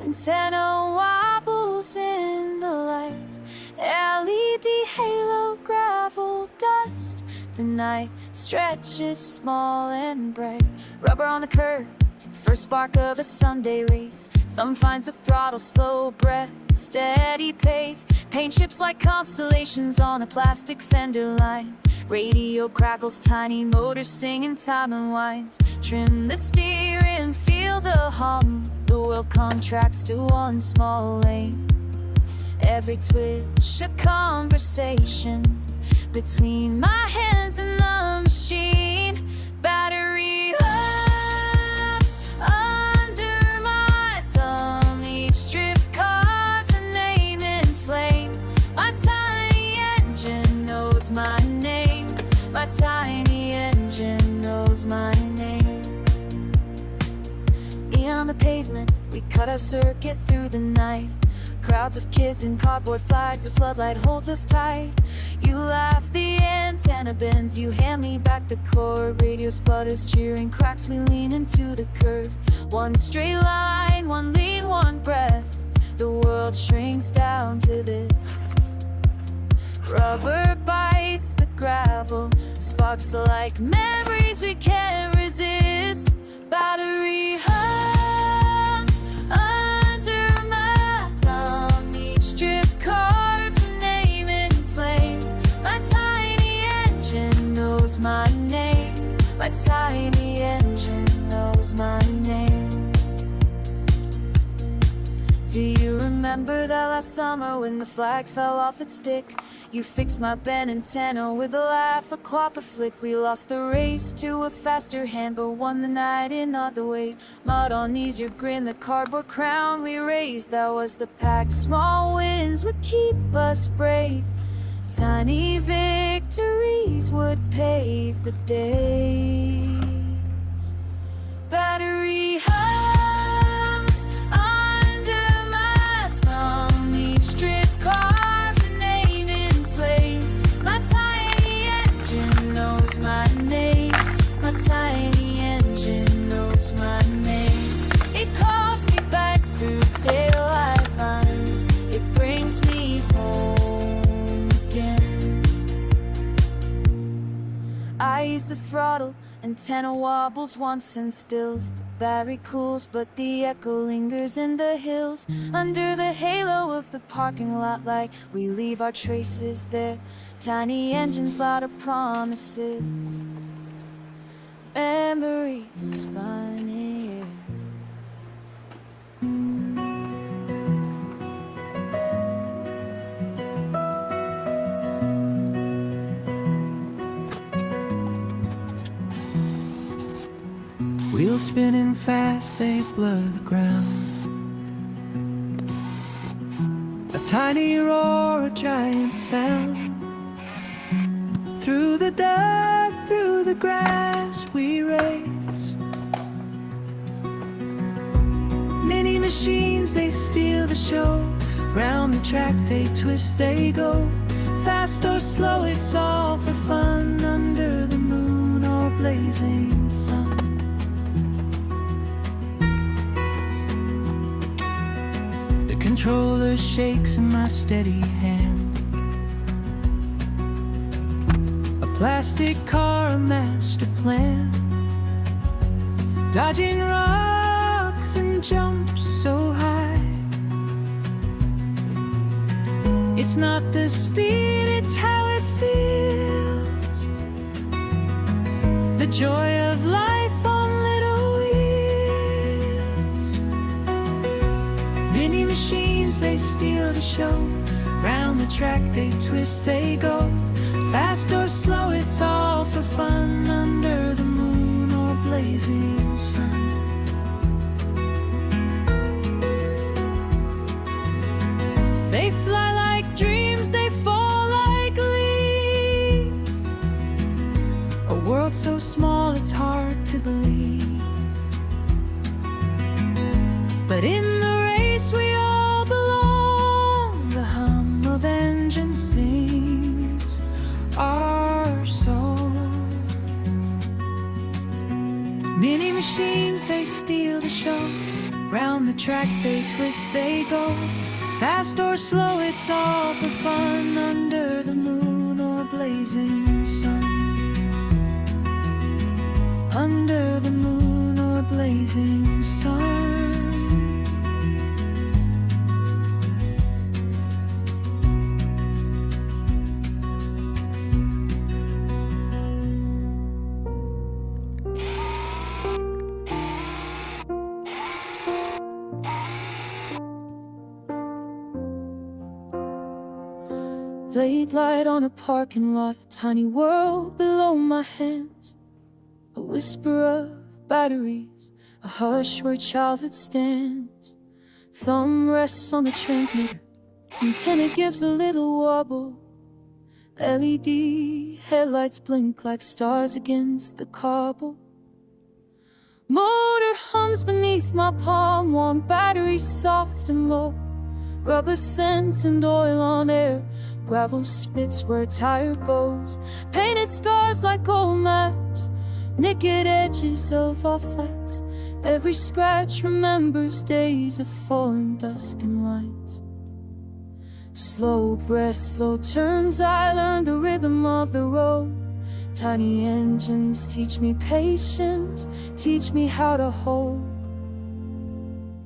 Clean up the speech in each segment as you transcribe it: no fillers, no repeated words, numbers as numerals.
Antenna wobbles in the light, LED halo, gravel, dust. The night stretches small and bright. Rubber on the curb, first spark of a Sunday race. Thumb finds the throttle, slow breath, steady pace. Paint chips like constellations on a plastic fender line. Radio crackles, tiny motors singing, time unwinds. Trim the steering, feel the hum. The world contracts to one small lane. Every twitch a conversation between my hands and the machine. Battery hums under my thumb. Each drift carves a name in flame. My tiny engine knows my name. My tiny engine knows my name. On the pavement, we cut our circuit through the night. Crowds of kids in cardboard flags, a floodlight holds us tight. You laugh, the antenna bends, you hand me back the cord. Radio sputters, cheering cracks, we lean into the curve. One straight line, one lean, one breath. The world shrinks down to this. Rubber bites the gravel, sparks like memories we can't resist. Battery hums under my thumb. Each drift carves a name in flame. My tiny engine knows my name. My tiny engine knows my name. Do you remember that last summer when the flag fell off its stick? You fixed my bent antenna with a laugh, a cloth, a flick. We lost the race to a faster hand, but won the night in other ways. Mud on knees, your grin, the cardboard crown we raised. That was the pact, small wins would keep us brave. Tiny victories would pave the days. Battery hums under my thumb. Each drift carves a name in flame. My tiny engine knows my name. My tiny engine knows my name. It calls me back through taillight lines. It brings me home again. I use the throttle, antenna wobbles once and stills. The battery cools, but the echo lingers in the hills. Under the halo of the parking lot light, we leave our traces there. Tiny engines, loud of promises. Memories spun in air. Wheels spinning fast, they blur the ground. A tiny roar, a giant sound. Through the dirt, through the grass, we race. Mini machines, they steal the show. Round the track, they twist, they go. Fast or slow, it's all for fun. Under the moon or blazing sun. Controller shakes in my steady hand. A plastic car, a master plan. Dodging rocks and jumps so high. It's not the speed, it's how it feels. The joy of life on little wheels. Mini machines, they steal the show. Round the track, they twist, they go. Fast or slow, it's all for fun. Under the moon or blazing sun. They fly like dreams, they fall like leaves. A world so small, it's hard to believe. But in the race, we all belong. The hum of engine sings our soul. Mini machines, they steal the show. Round the track they twist, they go. Fast or slow, it's all for fun. Under the moon or blazing sun. Under the moon or blazing sun. Late light on a parking lot, a tiny world below my hands. A whisper of batteries, a hush where childhood stands. Thumb rests on the transmitter, antenna gives a little wobble. LED headlights blink like stars against the cobble. Motor hums beneath my palm, warm batteries soft and low. Rubber scents and oil on air, gravel spits where a tire goes. Painted scars like old maps, naked edges of our flats. Every scratch remembers days of falling dusk and lights. Slow breaths, slow turns, I learned the rhythm of the road. Tiny engines teach me patience, teach me how to hold.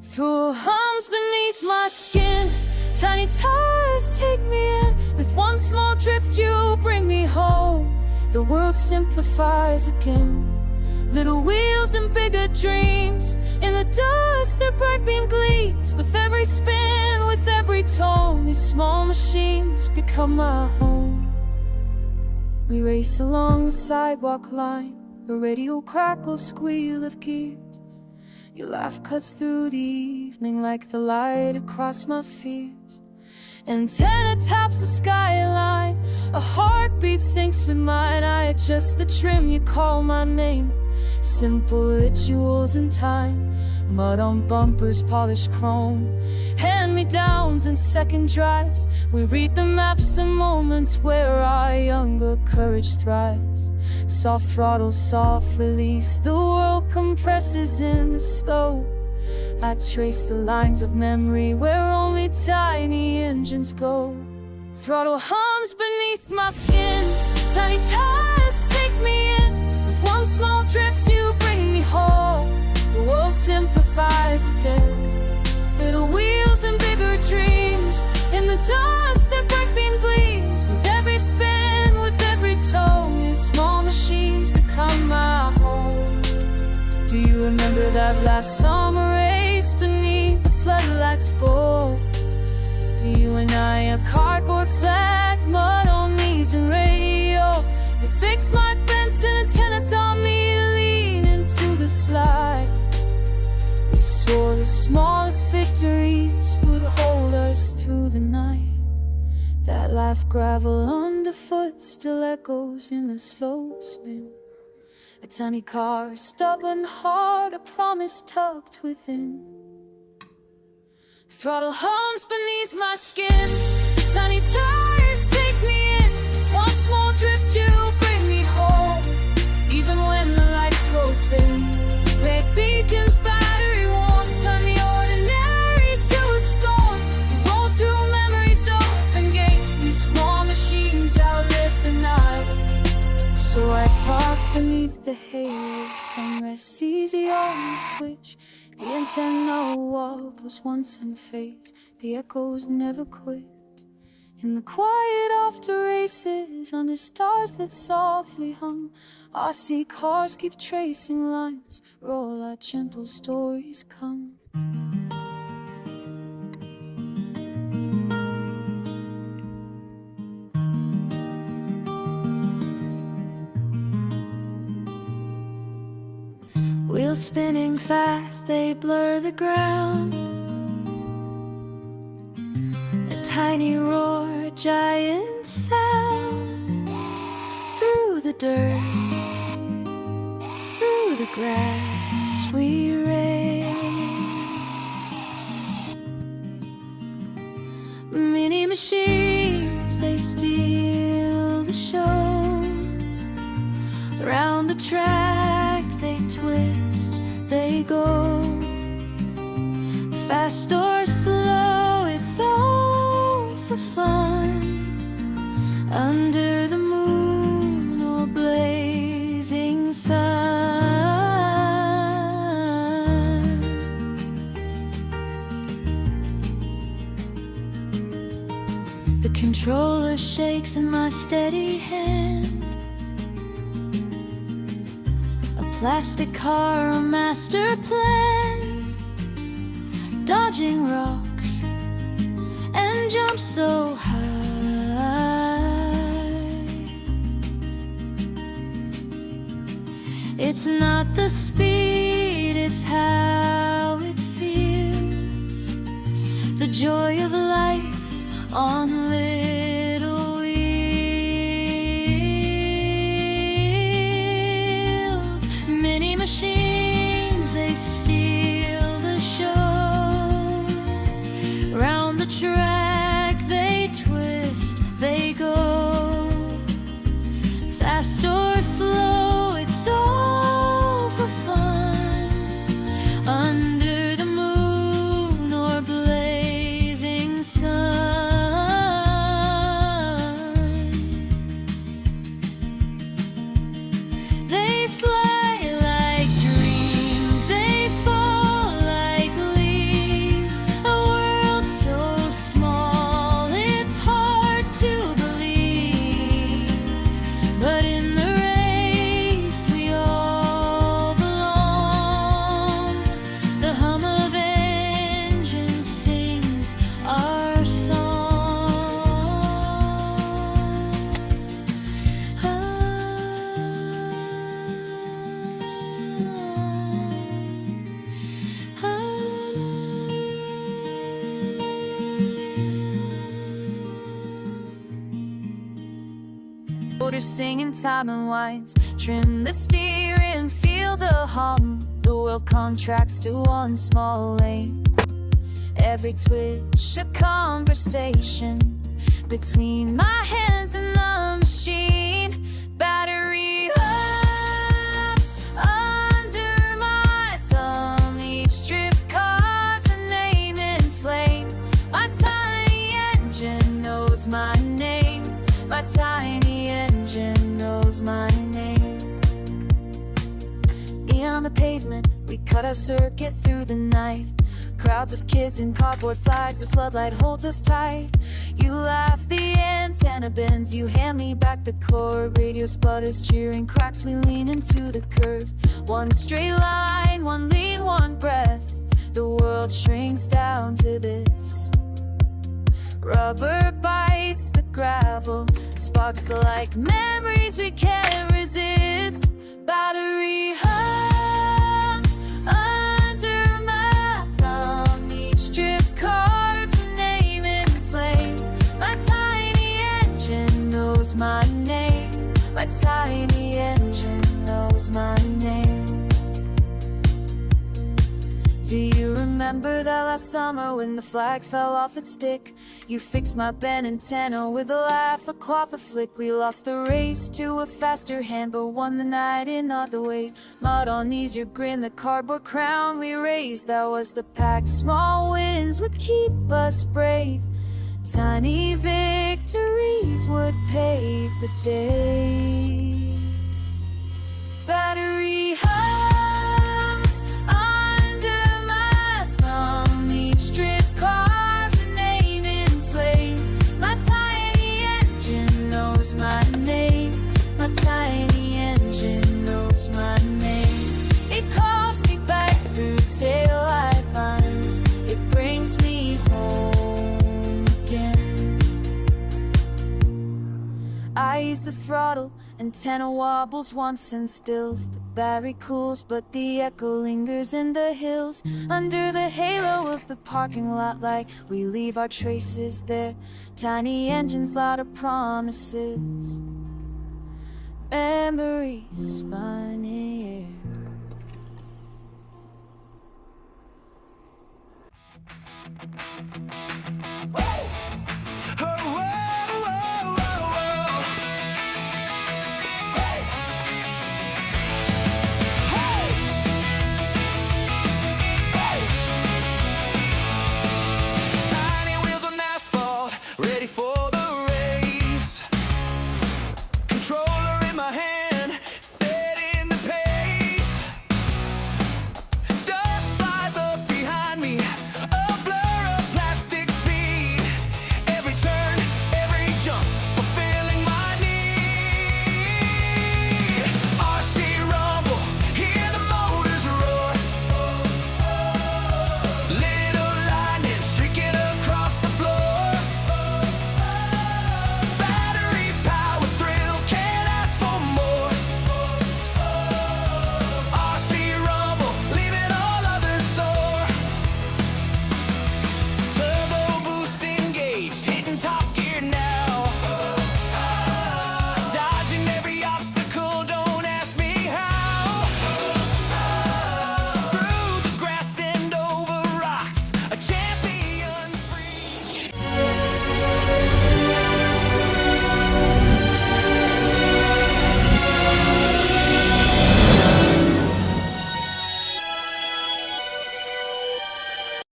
Through hums beneath my skin, tiny tires take me in. With one small drift you bring me home. The world simplifies again. Little wheels and bigger dreams. In the dust their bright beam gleams. With every spin, with every tone, these small machines become my home. We race along the sidewalk line. The radio crackles, squeal of gears. Your laugh cuts through the evening like the light across my fears. Antenna taps the skyline, a heartbeat syncs with mine. I adjust the trim, you call my name. Simple rituals in time, mud on bumpers, polished chrome. Hand-me-downs and second drives, we read the maps and moments where our younger courage thrives. Soft throttle, soft release, the world compresses in the slow. I trace the lines of memory where only tiny engines go. Throttle hums beneath my skin, tiny tires take me in. With one small drift you bring me home. The world simplifies again. Little wheels and bigger dreams. In the dust their bright beam gleams. With every spin, with every tone, these small machines become my home. Do you remember that last summer race beneath the floodlights gold? You and I, a cardboard flag, mud on knees and radio. You fixed my bends and antenna taught me to lean into the slide. We swore the smallest victories would hold us through the night. That life gravel underfoot still echoes in the slow spin. A tiny car, a stubborn heart, a promise tucked within. Throttle hums beneath my skin, tiny tires take me in. One small drift you bring me home. Even when the lights grow thin, red beacons, battery warm, turn the ordinary to a storm. We roll through memories, open gate. These small machines outlive the night. So I park beneath the halo, and rest easy on the switch. The antenna wobbles once and fades. The echoes never quit. In the quiet after races, under stars that softly hum, RC cars keep tracing lines. Roll our gentle stories come. Wheels spinning fast, they blur the ground. A tiny roar, a giant sound. Through the dirt, through the grass, we race. Mini machines, they steal the show. Around the track they twist, they go. Fast or slow, it's all for fun. Under the moon or blazing sun. The controller shakes in my steady hand. A plastic car, a master plan. Dodging rocks and jump so high. It's not the speed, it's how it feels. The joy of life on little wheels. Mini machines, they steal the show. Round the track they twist, they go. Fast or slow, it's all for fun. Under the moon or blazing sun. They fly like dreams, they fall like leaves. A world so small, it's hard to believe. But in the race we all belong. The hum of engines sings our song. Motors singing, time and winds. Trim the steering, feel the hum. The world contracts to one small lane. Every twitch a conversation between my hands and the machine. Battery hubs under my thumb. Each drift car's a name in flame. My tiny engine knows my name. My tiny engine knows my name. On the pavement, we cut our circuit through the night. Crowds of kids in cardboard flags, a floodlight holds us tight. You laugh, the antenna bends, you hand me back the cord. Radio sputters, cheering cracks, we lean into the curve. One straight line, one lean, one breath. The world shrinks down to this. Rubber bites the gravel, sparks like memories we can't resist. Battery hums under my thumb. Each drift carves a name in flame. My tiny engine knows my name. My tiny engine knows my name. Do you remember that last summer when the flag fell off its stick? You fixed my bent antenna with a laugh, a cloth, a flick. We lost the race to a faster hand, but won the night in other ways. Mud on knees, your grin, the cardboard crown we raised. That was the pact, small wins would keep us brave. Tiny victories would pave the days. Battery hums under my thumb. Each drift carves a name in flame. My tiny engine knows my name. My tiny engine knows my name. It calls me back through taillight lines. It brings me home again. I use the throttle, antenna wobbles once and stills. The battery cools, but the echo lingers in the hills. Under the halo of the parking lot light, we leave our traces there. Tiny engines, lot of promises. Memories spun in air.